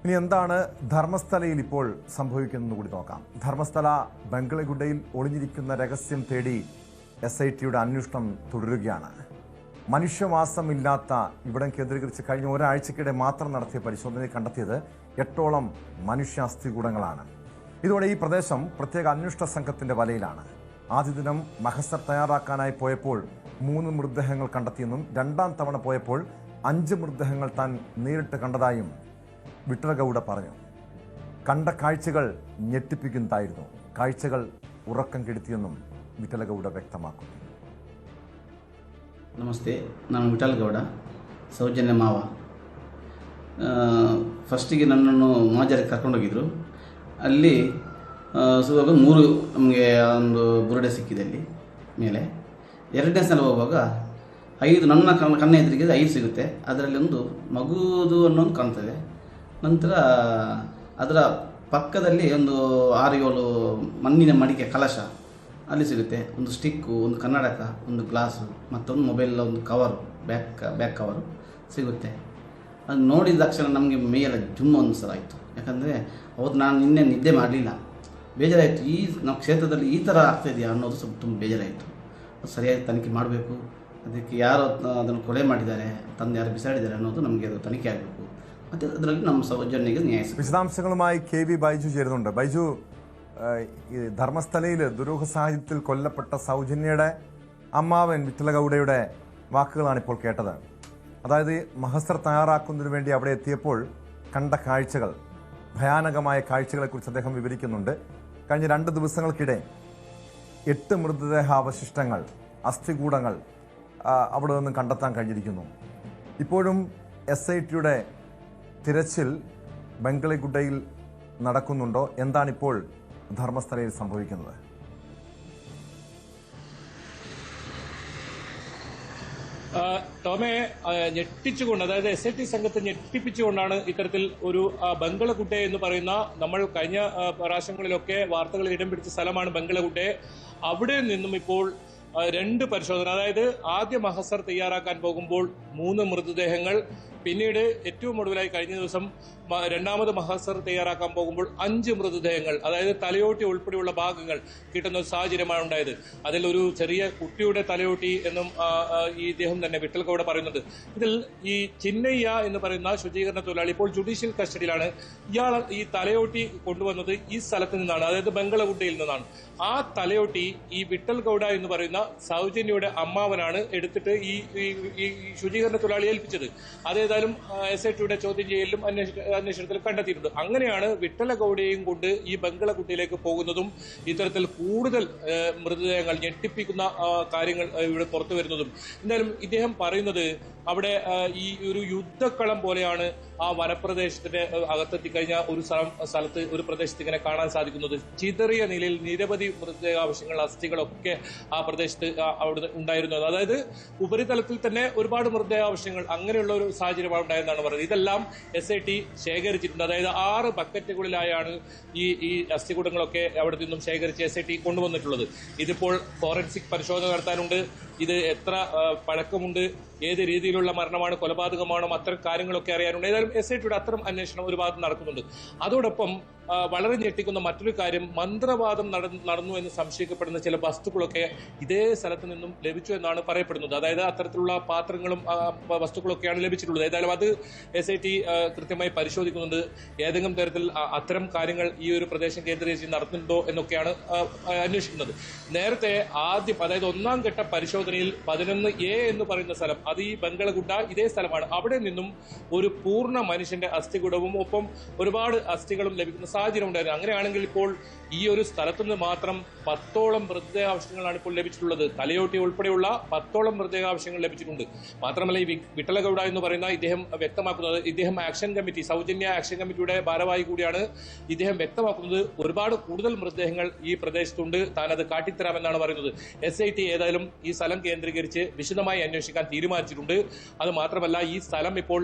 ഇനി എന്താണ് ധർമ്മസ്ഥലയിൽ ഇപ്പോൾ സംഭവിക്കുന്നത് കൂടി നോക്കാം. ധർമ്മസ്ഥല ബംഗളഗുഡയിൽ ഒളിഞ്ഞിരിക്കുന്ന രഹസ്യം തേടി SITയുടെ അന്വേഷണം തുടരുകയാണ്. മനുഷ്യവാസമില്ലാത്ത ഇവിടം കേന്ദ്രീകരിച്ച് കഴിഞ്ഞ ഒരാഴ്ചക്കിടെ മാത്രം നടത്തിയ പരിശോധനയിൽ കണ്ടെത്തിയത് 8ഓളം മനുഷ്യ അസ്ഥികൂടങ്ങളാണ്. ഇതോടെ ഈ പ്രദേശം പ്രത്യേക അന്വേഷണ സംഘത്തിന്റെ വലയിലാണ്. ആദ്യ ദിനം മഹസർ തയ്യാറാക്കാനായി പോയപ്പോൾ 3 മൃതദേഹങ്ങൾ കണ്ടെത്തിയെന്നും രണ്ടാം തവണ പോയപ്പോൾ 5 മൃതദേഹങ്ങൾ താൻ നേരിട്ട് കണ്ടതായും വിട്ടലഗൌഡ പറഞ്ഞു. കണ്ട കാഴ്ചകൾ ഞെട്ടിപ്പിക്കുന്നതായിരുന്നു. കാഴ്ചകൾ ഉറക്കം കെടുത്തിയെന്നും ವಿಠಲಗೌಡ ವ್ಯಕ್ತಮಾಡಿದರು. ನಮಸ್ತೆ, ನಾನು ವಿಠಲಗೌಡ, ಸೌಜನ್ಯ ಮಾವ. ಫಸ್ಟಿಗೆ ನನ್ನನ್ನು ಮಾಜರಿಗೆ ಕರ್ಕೊಂಡೋಗಿದ್ದರು. ಅಲ್ಲಿ ಸುವಾಗ 3 ನಮಗೆ ಒಂದು ಬುರುಡೆ ಸಿಕ್ಕಿದೆ ಅಲ್ಲಿ ಮೇಲೆ. ಎರಡನೇ ಸಲ ಹೋಗುವಾಗ 5 ನನ್ನ ಕಣ್ಣ ಎದುರಿಗೆ 5 ಸಿಗುತ್ತೆ. ಅದರಲ್ಲಿ ಒಂದು ಮಗುದು ಅನ್ನೋದು ಕಾಣ್ತದೆ. ನಂತರ ಅದರ ಪಕ್ಕದಲ್ಲಿ ಒಂದು 6-7 ಮಣ್ಣಿನ ಮಡಿಕೆ ಕಲಶ ಅಲ್ಲಿ ಸಿಗುತ್ತೆ. ಒಂದು ಸ್ಟಿಕ್ಕು, ಒಂದು ಕನ್ನಡಕ, ಒಂದು ಗ್ಲಾಸು, ಮತ್ತೊಂದು ಮೊಬೈಲ್ ಒಂದು ಕವರು, ಬ್ಯಾಕ್ ಕವರು ಸಿಗುತ್ತೆ. ಅದು ನೋಡಿದ ತಕ್ಷಣ ನಮಗೆ ಮೇಯೆಲ್ಲ ಜುಮ್ಮ ಒಂದು ಸಲ ಆಯಿತು. ಯಾಕಂದರೆ ಅವತ್ತು ನಾನು ನಿನ್ನೆ ನಿದ್ದೆ ಮಾಡಲಿಲ್ಲ, ಬೇಜಾರಾಯಿತು. ನಮ್ಮ ಕ್ಷೇತ್ರದಲ್ಲಿ ಈ ಥರ ಆಗ್ತಾಯಿದೆಯಾ ಅನ್ನೋದು ಸ್ವಲ್ಪ ತುಂಬ ಬೇಜಾರಾಯಿತು. ಅದು ಸರಿಯಾಗಿ ತನಿಖೆ ಮಾಡಬೇಕು. ಅದಕ್ಕೆ ಯಾರು ಅದನ್ನು ಕೊಲೆ ಮಾಡಿದ್ದಾರೆ, ತಂದು ಯಾರು ಬಿಸಾಡಿದ್ದಾರೆ ಅನ್ನೋದು ನಮಗೆ ಅದು ತನಿಖೆ ಆಗಬೇಕು. ಮತ್ತು ಅದರಲ್ಲಿ ನಮ್ಮ ಸೌಜನ್ಯಗೆ ನ್ಯಾಯ. വിശദാംശങ്ങളുമായി KV ബൈജു ചേരുന്നുണ്ട്. ബൈജു, ധർമ്മസ്ഥലയിൽ ദുരൂഹ സാഹചര്യത്തിൽ കൊല്ലപ്പെട്ട സൗജന്യയുടെ അമ്മാവൻ വിഠലഗൌഡയുടെ വാക്കുകളാണ് ഇപ്പോൾ കേട്ടത്. അതായത് മഹസർ തയ്യാറാക്കുന്നതിന് വേണ്ടി അവിടെ എത്തിയപ്പോൾ കണ്ട കാഴ്ചകൾ, ഭയാനകമായ കാഴ്ചകളെക്കുറിച്ച് അദ്ദേഹം വിവരിക്കുന്നുണ്ട്. കഴിഞ്ഞ 2 ദിവസങ്ങൾക്കിടെ 8 മൃതദേഹാവശിഷ്ടങ്ങൾ, അസ്ഥികൂടങ്ങൾ അവിടെ നിന്നും കണ്ടെത്താൻ കഴിഞ്ഞിരിക്കുന്നു. ഇപ്പോഴും SITയുടെ തിരച്ചിൽ ബംഗളഗുഡയിൽ നടക്കുന്നുണ്ടോ? എന്താണിപ്പോൾ ധർമ്മസ്ഥലയിൽ സംഭവിക്കുന്നത്? ടോമെ, ഞെട്ടിച്ചുകൊണ്ട്, അതായത് SIT സംഘത്തെ ഞെട്ടിപ്പിച്ചുകൊണ്ടാണ് ഇത്തരത്തിൽ ഒരു ബംഗളഗുഡെ എന്ന് പറയുന്ന, നമ്മൾ കഴിഞ്ഞ പ്രാവശ്യങ്ങളിലൊക്കെ വാർത്തകളിൽ ഇടം പിടിച്ച സ്ഥലമാണ് ബംഗളഗുഡെ. അവിടെ നിന്നും ഇപ്പോൾ 2 പരിശോധന, അതായത് ആദ്യ മഹസർ തയ്യാറാക്കാൻ പോകുമ്പോൾ 3 മൃതദേഹങ്ങൾ, പിന്നീട് ഏറ്റവും ഒടുവിലായി കഴിഞ്ഞ ദിവസം രണ്ടാമത് മഹസർ തയ്യാറാക്കാൻ പോകുമ്പോൾ 5 മൃതദേഹങ്ങൾ, അതായത് തലയോട്ടി ഉൾപ്പെടെയുള്ള ഭാഗങ്ങൾ കിട്ടുന്ന ഒരു സാഹചര്യമാണ് ഉണ്ടായത്. അതിൽ ഒരു ചെറിയ കുട്ടിയുടെ തലയോട്ടി എന്നും ഈ ഇദ്ദേഹം തന്നെ വിഠലഗൌഡ പറയുന്നുണ്ട്. ഇതിൽ ഈ ചിന്നയ്യ എന്ന് പറയുന്ന ശുചീകരണ തൊഴിലാളി ഇപ്പോൾ ജുഡീഷ്യൽ കസ്റ്റഡിയിലാണ്. ഇയാൾ ഈ തലയോട്ടി കൊണ്ടുവന്നത് ഈ സ്ഥലത്ത് നിന്നാണ്, അതായത് ബംഗളഗുഡയിൽ നിന്നാണ്. ആ തലയോട്ടി ഈ വിഠലഗൌഡ എന്ന് പറയുന്ന സൗജന്യയുടെ അമ്മാവനാണ് എടുത്തിട്ട് ഈ ശുചീകരണ തൊഴിലാളി ഏൽപ്പിച്ചത്. അതേതായാലും SITയുടെ ചോദ്യം ചെയ്യലിലും അന്വേഷണത്തിൽ കണ്ടെത്തിയിട്ടുണ്ട്. അങ്ങനെയാണ് വിഠലഗൌഡയെയും കൊണ്ട് ഈ ബംഗളഗുഡയിലേക്ക് പോകുന്നതും ഇത്തരത്തിൽ കൂടുതൽ മൃതദേഹങ്ങൾ, ഞെട്ടിപ്പിക്കുന്ന കാര്യങ്ങൾ ഇവിടെ പുറത്തു വരുന്നതും. എന്തായാലും ഇദ്ദേഹം പറയുന്നത് അവിടെ ഈ ഒരു യുദ്ധക്കളം പോലെയാണ് ആ വനപ്രദേശത്തിന്റെ അകത്തെത്തിക്കഴിഞ്ഞ ഒരു സ്ഥലത്ത്, ഒരു പ്രദേശത്ത് ഇങ്ങനെ കാണാൻ സാധിക്കുന്നത്. ചിതറിയ നിലയിൽ നിരവധി മൃതദേഹാവശങ്ങൾ, അസ്ഥികളൊക്കെ ആ പ്രദേശത്ത് അവിടെ ഉണ്ടായിരുന്നത്. അതായത് ഉപരിതലത്തിൽ തന്നെ ഒരുപാട് മൃതദേഹാവശങ്ങൾ, അങ്ങനെയുള്ള ഒരു സാഹചര്യമാണ് ഉണ്ടായതെന്നാണ് പറയുന്നത്. ഇതെല്ലാം SIT ശേഖരിച്ചിട്ടുണ്ട്. അതായത് 6 ബക്കറ്റുകളിലായാണ് ഈ അസ്ഥികൂടങ്ങളൊക്കെ അവിടെ നിന്നും ശേഖരിച്ച് SIT കൊണ്ടുവന്നിട്ടുള്ളത്. ഇതിപ്പോൾ ഫോറൻസിക് പരിശോധന നടത്താനുണ്ട്. ഇത് എത്ര പഴക്കമുണ്ട്, ഏത് രീതിയിലുള്ള മരണമാണ്, കൊലപാതകമാണോ, അത്തരം കാര്യങ്ങളൊക്കെ അറിയാനുണ്ട്. ഏതായാലും SITയുടെ അത്തരം അന്വേഷണം ഒരു ഭാഗത്ത് നടക്കുന്നുണ്ട്. അതോടൊപ്പം വളരെ ഞെട്ടിക്കുന്ന മറ്റൊരു കാര്യം, മന്ത്രവാദം നടന്നു എന്ന് സംശയിക്കപ്പെടുന്ന ചില വസ്തുക്കളൊക്കെ ഇതേ സ്ഥലത്ത് നിന്നും ലഭിച്ചു എന്നാണ് പറയപ്പെടുന്നത്. അതായത് അത്തരത്തിലുള്ള പാത്രങ്ങളും വസ്തുക്കളൊക്കെയാണ് ലഭിച്ചിട്ടുള്ളത്. ഏതായാലും അത് SIT കൃത്യമായി പരിശോധിക്കുന്നുണ്ട്. ഏതെങ്കിലും തരത്തിൽ അത്തരം കാര്യങ്ങൾ ഈ ഒരു പ്രദേശം കേന്ദ്രീകരിച്ച് നടത്തുന്നുണ്ടോ എന്നൊക്കെയാണ് അന്വേഷിക്കുന്നത്. നേരത്തെ ആദ്യം, അതായത് 1ാം ഘട്ട പരിശോധനയിൽ 11A എന്ന് പറയുന്ന സ്ഥലം, അത് ഈ ബംഗളഗുഡ ഇതേ സ്ഥലമാണ്. അവിടെ നിന്നും ഒരു പൂർണ്ണ മനുഷ്യന്റെ അസ്ഥികൂടവും ഒപ്പം ഒരുപാട് അസ്ഥികളും ലഭിക്കുന്ന സാഹചര്യം ഉണ്ടായിരുന്നു. അങ്ങനെയാണെങ്കിൽ ഇപ്പോൾ ഈ ഒരു സ്ഥലത്തുനിന്ന് മാത്രം 10ഓളം മൃതദേഹാവശങ്ങളാണ് ഇപ്പോൾ ലഭിച്ചിട്ടുള്ളത്. തലയോട്ടി ഉൾപ്പെടെയുള്ള 10ഓളം മൃതദേഹാവശങ്ങൾ ലഭിച്ചിട്ടുണ്ട്. മാത്രമല്ല ഈ വിഠലഗൌഡ എന്ന് പറയുന്ന ഇദ്ദേഹം വ്യക്തമാക്കുന്നത്, ഇദ്ദേഹം ആക്ഷൻ കമ്മിറ്റി, സൗജന്യ ആക്ഷൻ കമ്മിറ്റിയുടെ ഭാരവാഹി കൂടിയാണ്. ഇദ്ദേഹം വ്യക്തമാക്കുന്നത് ഒരുപാട് കൂടുതൽ മൃതദേഹങ്ങൾ ഈ പ്രദേശത്തുണ്ട്, താനത് കാട്ടിത്തരാമെന്നാണ് പറയുന്നത്. SIT ഏതായാലും ഈ സ്ഥലം കേന്ദ്രീകരിച്ച് വിശദമായി അന്വേഷിക്കാൻ തീരുമാനിച്ചിട്ടുണ്ട്. അത് മാത്രമല്ല ഈ സ്ഥലം ഇപ്പോൾ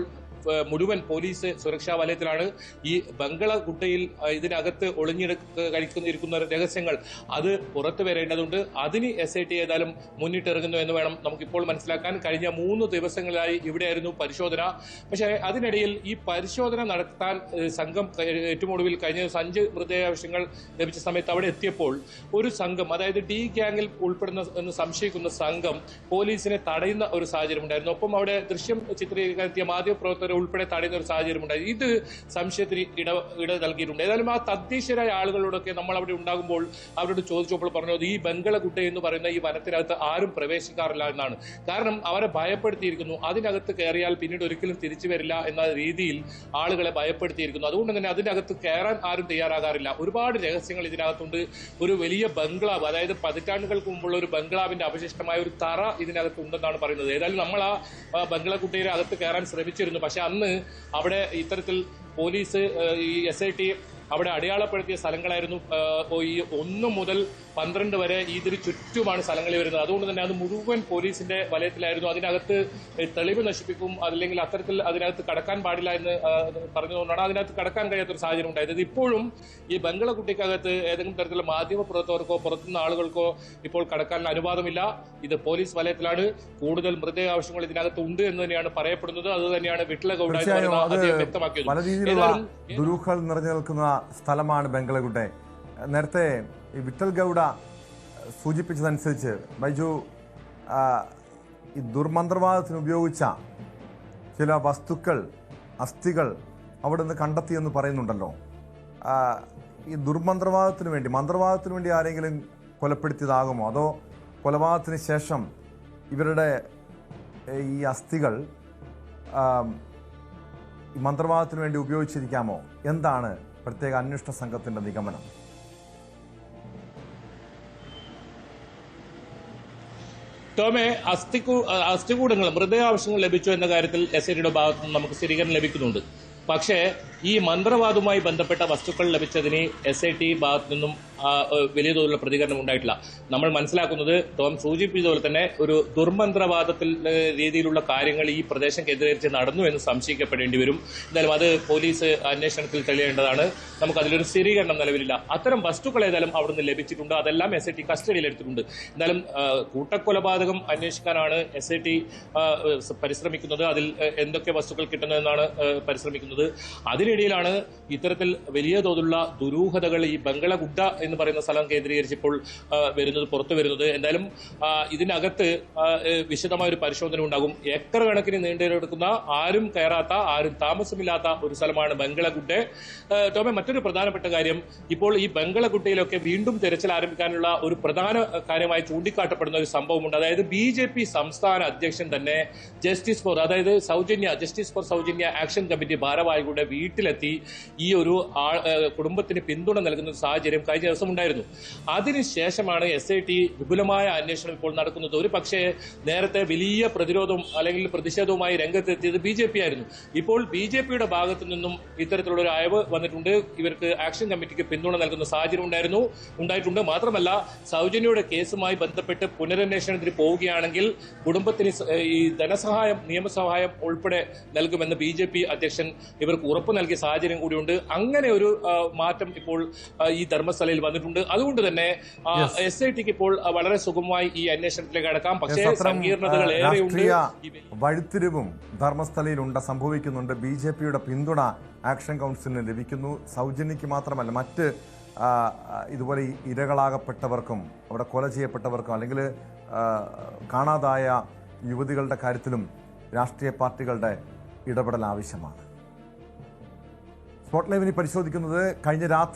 മുഴുവൻ പോലീസ് സുരക്ഷാ വലയത്തിലാണ്. ഈ ബംഗളകുട്ടയിൽ ഇതിനകത്ത് ഒളിഞ്ഞിരിക്കുന്ന രഹസ്യങ്ങൾ അത് പുറത്തു വരേണ്ടതുണ്ട്. അതിന് SIT ഏതായാലും മുന്നിട്ടിറങ്ങുന്നു എന്ന് വേണം നമുക്കിപ്പോൾ മനസ്സിലാക്കാൻ. കഴിഞ്ഞ 3 ദിവസങ്ങളിലായി ഇവിടെയായിരുന്നു പരിശോധന. പക്ഷേ അതിനിടയിൽ ഈ പരിശോധന നടത്താൻ സംഘം ഏറ്റവും ഒടുവിൽ കഴിഞ്ഞ 5 മൃതദേഹാവശിഷ്ടങ്ങൾ ലഭിച്ച സമയത്ത് അവിടെ എത്തിയപ്പോൾ ഒരു സംഘം, അതായത് ഡി ഗ്യാങ്ങിൽ ഉൾപ്പെടുന്ന എന്ന് സംശയിക്കുന്ന സംഘം പോലീസിനെ തടയുന്ന ഒരു സാഹചര്യം ഉണ്ടായിരുന്നു. ഒപ്പം അവിടെ ദൃശ്യം ചിത്രീകരിക്കാൻ മാധ്യമപ്രവർത്തകരെ ഉൾപ്പെടെ തടയുന്ന ഒരു സാഹചര്യം ഉണ്ടായിരുന്നു. ഇത് സംശയത്തിന് ഇട നൽകിയിട്ടുണ്ട്. ഏതായാലും ആ തദ്ദേശീയരായ ആളുകളോടൊക്കെ നമ്മൾ അവിടെ ഉണ്ടാകുമ്പോൾ അവരോട് ചോദിച്ചപ്പോൾ പറഞ്ഞത് ഈ ബംഗളകുട്ട എന്ന് പറയുന്ന ഈ വനത്തിനകത്ത് ആരും പ്രവേശിക്കാറില്ല എന്നാണ്. കാരണം അവരെ ഭയപ്പെടുത്തിയിരിക്കുന്നു. അതിനകത്ത് കയറിയാൽ പിന്നീട് ഒരിക്കലും തിരിച്ചു വരില്ല എന്ന രീതിയിൽ ആളുകളെ ഭയപ്പെടുത്തിയിരിക്കുന്നു. അതുകൊണ്ട് തന്നെ അതിനകത്ത് കയറാൻ ആരും തയ്യാറാകാറില്ല. ഒരുപാട് രഹസ്യങ്ങൾ ഇതിനകത്തുണ്ട്. ഒരു വലിയ ബംഗ്ലാവ്, അതായത് പതിറ്റാണ്ടുകൾക്ക് മുമ്പുള്ള ഒരു ബംഗ്ലാവിന്റെ അവശിഷ്ടമായ ഒരു തറ ഇതിനകത്ത് ഉണ്ടെന്നാണ് പറയുന്നത്. ഏതായാലും നമ്മൾ ആ ബംഗ്ലാകുട്ടയുടെ അകത്ത് കയറാൻ ശ്രമിച്ചിരുന്നു. പക്ഷെ അന്ന് അവിടെ ഇത്തരത്തിൽ പോലീസ് ഈ SIT അവിടെ അടയാളപ്പെടുത്തിയ സ്ഥലങ്ങളായിരുന്നു. ഈ 1 മുതൽ 12 വരെ ഇതിന് ചുറ്റുമാണ് സ്ഥലങ്ങളിൽ വരുന്നത്. അതുകൊണ്ട് തന്നെ അത് മുഴുവൻ പോലീസിന്റെ വലയത്തിലായിരുന്നു. അതിനകത്ത് തെളിവ് നശിപ്പിക്കും, അല്ലെങ്കിൽ അത്തരത്തിൽ അതിനകത്ത് കടക്കാൻ പാടില്ല എന്ന് പറഞ്ഞതുകൊണ്ടാണ് അതിനകത്ത് കടക്കാൻ കഴിയാത്തൊരു സാഹചര്യം ഉണ്ടായത്. ഇപ്പോഴും ഈ ബംഗളകുട്ടിക്കകത്ത് ഏതെങ്കിലും തരത്തിലുള്ള മാധ്യമ പ്രവർത്തകർക്കോ പുറത്തുനിന്ന് ആളുകൾക്കോ ഇപ്പോൾ കടക്കാൻ അനുവാദമില്ല. ഇത് പോലീസ് വലയത്തിലാണ്. കൂടുതൽ മൃതദേഹാവശിഷ്ടങ്ങൾ ഇതിനകത്ത് ഉണ്ട് എന്ന് തന്നെയാണ് പറയപ്പെടുന്നത്. അത് തന്നെയാണ് വിട്ല ഗൌഡ വ്യക്തമാക്കിയത്. പല രീതിയിലുള്ള ദുരൂഹങ്ങൾ നിറഞ്ഞു നിൽക്കുന്ന സ്ഥലമാണ് ബംഗളകുട്ട. നേരത്തെ ഈ വിട്ടൽ ഗൌഡ സൂചിപ്പിച്ചതനുസരിച്ച് ബൈജു, ഈ ദുർമന്ത്രവാദത്തിന് ഉപയോഗിച്ച ചില വസ്തുക്കൾ, അസ്ഥികൾ അവിടെ നിന്ന് കണ്ടെത്തിയെന്ന് പറയുന്നുണ്ടല്ലോ. ഈ ദുർമന്ത്രവാദത്തിന് വേണ്ടി, മന്ത്രവാദത്തിന് വേണ്ടി ആരെങ്കിലും കൊലപ്പെടുത്തിയതാകുമോ, അതോ കൊലപാതകത്തിന് ശേഷം ഇവരുടെ ഈ അസ്ഥികൾ ഈ മന്ത്രവാദത്തിന് വേണ്ടി ഉപയോഗിച്ചിരിക്കാമോ? എന്താണ് പ്രത്യേക അന്വേഷണ സംഘത്തിന്റെ നിഗമനം? ടോമെ, അസ്ഥികൂടങ്ങൾ, മൃതദേഹാവശിഷ്ടങ്ങൾ ലഭിച്ചു എന്ന കാര്യത്തിൽ SITയുടെ ഭാഗത്തു നിന്ന് നമുക്ക് സ്ഥിരീകരണം ലഭിക്കുന്നുണ്ട്. പക്ഷേ ഈ മന്ത്രവാദവുമായി ബന്ധപ്പെട്ട വസ്തുക്കൾ ലഭിച്ചതിന് SIT ഭാഗത്തു നിന്നും വലിയ തോതിലുള്ള പ്രതികരണം ഉണ്ടായിട്ടില്ല. നമ്മൾ മനസ്സിലാക്കുന്നത് ടോം സൂചിപ്പിച്ചതുപോലെ തന്നെ ഒരു ദുർമന്ത്രവാദത്തിൽ രീതിയിലുള്ള കാര്യങ്ങൾ ഈ പ്രദേശം കേന്ദ്രീകരിച്ച് നടന്നു എന്ന് സംശയിക്കപ്പെടേണ്ടി വരും. എന്തായാലും അത് പോലീസ് അന്വേഷണത്തിൽ തെളിയേണ്ടതാണ്. നമുക്ക് അതിലൊരു സ്ഥിരീകരണം നിലവിലില്ല. അത്തരം വസ്തുക്കൾ ഏതായാലും അവിടുന്ന് ലഭിച്ചിട്ടുണ്ട്. അതെല്ലാം SIT കസ്റ്റഡിയിൽ എടുത്തിട്ടുണ്ട്. എന്തായാലും കൂട്ടക്കൊലപാതകം അന്വേഷിക്കാനാണ് SIT പരിശ്രമിക്കുന്നത്. അതിൽ എന്തൊക്കെ വസ്തുക്കൾ കിട്ടുന്നതെന്നാണ് പരിശ്രമിക്കുന്നത്. അതിനിടയിലാണ് ഇത്തരത്തിൽ വലിയ തോതിലുള്ള ദുരൂഹതകൾ ഈ ബംഗളകുട്ട എന്ന് പറയുന്ന സ്ഥലം കേന്ദ്രീകരിച്ചപ്പോൾ പുറത്തു വരുന്നത്. എന്തായാലും ഇതിനകത്ത് വിശദമായ ഒരു പരിശോധന ഉണ്ടാകും. ഏക്കർ കണക്കിന് നീണ്ടെടുക്കുന്ന, ആരും കയറാത്ത, ആരും താമസമില്ലാത്ത ഒരു സ്ഥലമാണ് ബംഗളകുട്ട. ടോമെ, മറ്റൊരു പ്രധാനപ്പെട്ട കാര്യം, ഇപ്പോൾ ഈ ബംഗളകുട്ടയിലൊക്കെ വീണ്ടും തെരച്ചിൽ ആരംഭിക്കാനുള്ള ഒരു പ്രധാന കാര്യമായി ചൂണ്ടിക്കാട്ടപ്പെടുന്ന ഒരു സംഭവമുണ്ട്. അതായത് BJP സംസ്ഥാന അധ്യക്ഷൻ തന്നെ ജസ്റ്റിസ് ഫോർ സൗജന്യ ആക്ഷൻ കമ്മിറ്റി ഭാരവാഹികളുടെ വീട്ടിലെത്തി ഈ ഒരു കുടുംബത്തിന് പിന്തുണ നൽകുന്ന സാഹചര്യം കഴിഞ്ഞ ദിവസം ഉണ്ടായിരുന്നു. അതിനുശേഷമാണ് SIT വിപുലമായ അന്വേഷണം ഇപ്പോൾ നടക്കുന്നത്. ഒരു പക്ഷേ നേരത്തെ വലിയ പ്രതിരോധവും അല്ലെങ്കിൽ പ്രതിഷേധവുമായി രംഗത്തെത്തിയത് BJP ആയിരുന്നു. ഇപ്പോൾ BJPയുടെ ഭാഗത്തു നിന്നും ഇത്തരത്തിലുള്ള ഒരു അയവ് വന്നിട്ടുണ്ട്. ഇവർക്ക് ആക്ഷൻ കമ്മിറ്റിക്ക് പിന്തുണ നൽകുന്ന സാഹചര്യം ഉണ്ടായിട്ടുണ്ട്. മാത്രമല്ല, സൗജന്യയുടെ കേസുമായി ബന്ധപ്പെട്ട് പുനരന്വേഷണത്തിന് പോവുകയാണെങ്കിൽ കുടുംബത്തിന് ഈ ധനസഹായം, നിയമസഹായം ഉൾപ്പെടെ നൽകുമെന്ന് BJP അധ്യക്ഷൻ ഇവർക്ക് ഉറപ്പ് നൽകിയ സാഹചര്യം കൂടിയുണ്ട്. അങ്ങനെ ഒരു മാറ്റം ഇപ്പോൾ ഈ ധർമ്മസ്ഥലയിൽ വന്നിട്ടുണ്ട്. അതുകൊണ്ട് തന്നെ SITക്ക് ഇപ്പോൾ വളരെ സുഗമമായി ഈ അന്വേഷണത്തിലേക്ക് കടക്കാം. പക്ഷേ സങ്കീർണതകൾ ഏറെയുണ്ട്. വഴിത്തിരിവും ധർമ്മസ്ഥലയിൽ സംഭവിക്കുന്നുണ്ട്. BJPയുടെ പിന്തുണ ആക്ഷൻ കൗൺസിലിന് ലഭിക്കുന്നു. സൗജന്യക്ക് മാത്രമല്ല, മറ്റ് ഇതുപോലെ ഇരകളാകപ്പെട്ടവർക്കും അവിടെ കൊല ചെയ്യപ്പെട്ടവർക്കും അല്ലെങ്കിൽ കാണാതായ യുവതികളുടെ കാര്യത്തിലും രാഷ്ട്രീയ പാർട്ടികളുടെ ഇടപെടൽ ആവശ്യമാണ്. സ്പോട്ട് ലൈവിനെ പരിശോധിക്കുന്നത് കഴിഞ്ഞ രാത്രി